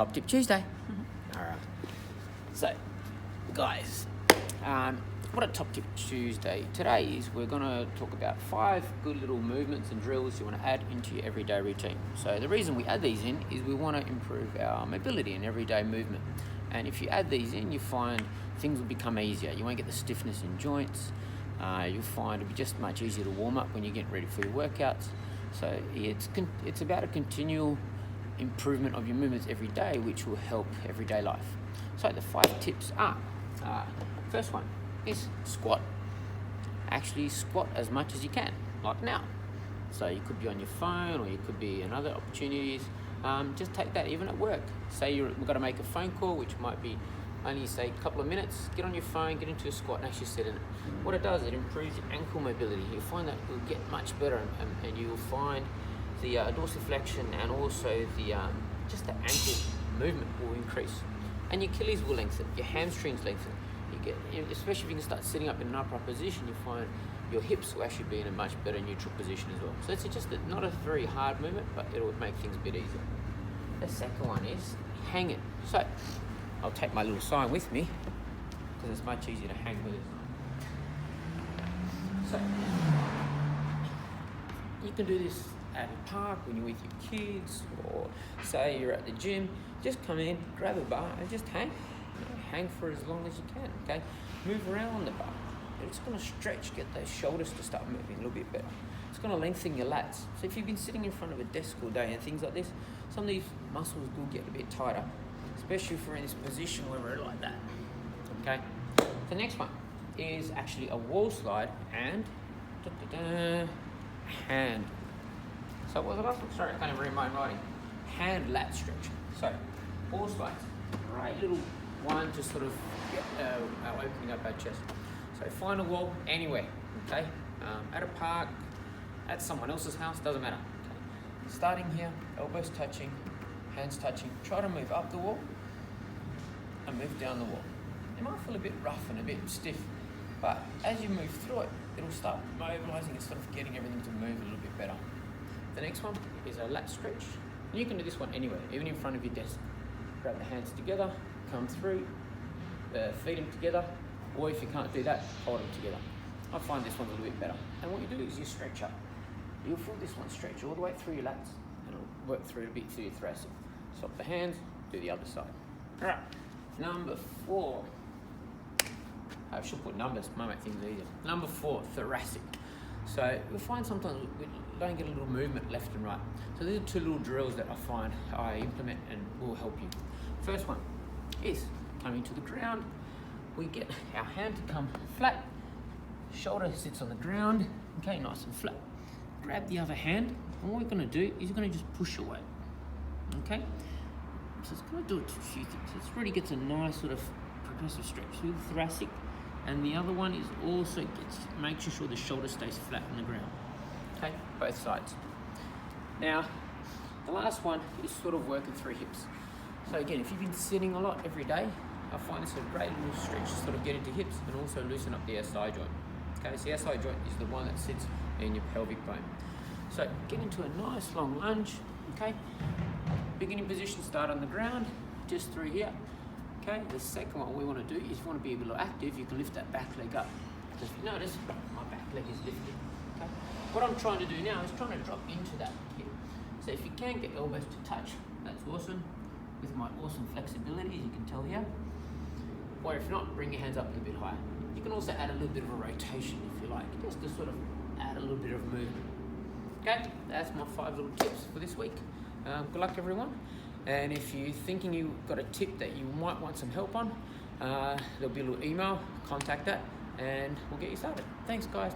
Top Tip Tuesday. All right. So, guys, what a Top Tip Tuesday today is. We're going to talk about 5 good little movements and drills you want to add into your everyday routine. So the reason we add these in is we want to improve our mobility and everyday movement. And if you add these in, you find things will become easier. You won't get the stiffness in joints. You'll find it'll be just much easier to warm up when you get ready for your workouts. So it's about a continual improvement of your movements every day, which will help everyday life. So the 5 tips are, first one is squat. Actually squat as much as you can, like now. So you could be on your phone or you could be in other opportunities. Just take that even at work. Say we've got to make a phone call, which might be only say a couple of minutes. Get on your phone, get into a squat and actually sit in it. What it does, it improves your ankle mobility. You'll find that it will get much better and you'll find the dorsiflexion and also the just the ankle movement will increase. And your Achilles will lengthen, your hamstrings lengthen. Especially if you can start sitting up in an upright position, you find your hips will actually be in a much better neutral position as well. So it's just not a very hard movement, but it'll make things a bit easier. The second one is hang it. So I'll take my little sign with me because it's much easier to hang with it. So you can do this at a park when you're with your kids, or say you're at the gym. Just come in, grab a bar and just hang. Hang for as long as you can, okay? Move around on the bar. It's going to stretch, get those shoulders to start moving a little bit better. It's going to lengthen your lats. So if you've been sitting in front of a desk all day and things like this, some of these muscles will get a bit tighter, especially if we're in this position where we're like that, okay? The next one is actually a wall slide and hand. So what was the last one? Sorry, I can't even read my writing. Hand lat stretch. So wall slides, great little one to sort of get opening up our chest. So find a wall anywhere, okay? At a park, at someone else's house, doesn't matter. Okay? Starting here, elbows touching, hands touching. Try to move up the wall and move down the wall. It might feel a bit rough and a bit stiff, but as you move through it, it'll start mobilizing and sort of getting everything to move a little bit better. The next one is a lat stretch. And you can do this one anywhere, even in front of your desk. Grab the hands together, come through, feet them together, or if you can't do that, hold them together. I find this one's a little bit better. And what you do is you stretch up. You'll feel this one stretch all the way through your lats, and it'll work through a bit through your thoracic. Stop the hands, do the other side. All right, number 4. I should put numbers, might make things easier. Number 4, thoracic. So you'll find sometimes we don't get a little movement left and right. So these are 2 little drills that I find I implement and will help you. First one is coming to the ground. We get our hand to come flat, shoulder sits on the ground, okay, nice and flat. Grab the other hand, and what we're going to do is we're going to just push away, okay? So it's going to do a few things. It really gets a nice sort of progressive stretch through the thoracic, and the other one is also makes sure the shoulder stays flat on the ground, okay, both sides. Now, the last one is sort of working through hips. So again, if you've been sitting a lot every day, I find this a great little stretch to sort of get into hips and also loosen up the SI joint. Okay, so the SI joint is the one that sits in your pelvic bone. So get into a nice long lunge, okay? Beginning position, start on the ground, just through here. Okay, the second one we want to do is if you want to be a little active, you can lift that back leg up. So if you notice, my back leg is lifted, okay? What I'm trying to do now is trying to drop into that hip. So if you can get elbows to touch, that's awesome. With my awesome flexibility, as you can tell here. Or if not, bring your hands up a little bit higher. You can also add a little bit of a rotation if you like, just to sort of add a little bit of movement. Okay, that's my 5 little tips for this week. Good luck everyone. And if you're thinking you've got a tip that you might want some help on, there'll be a little email, contact that, and we'll get you started. Thanks guys.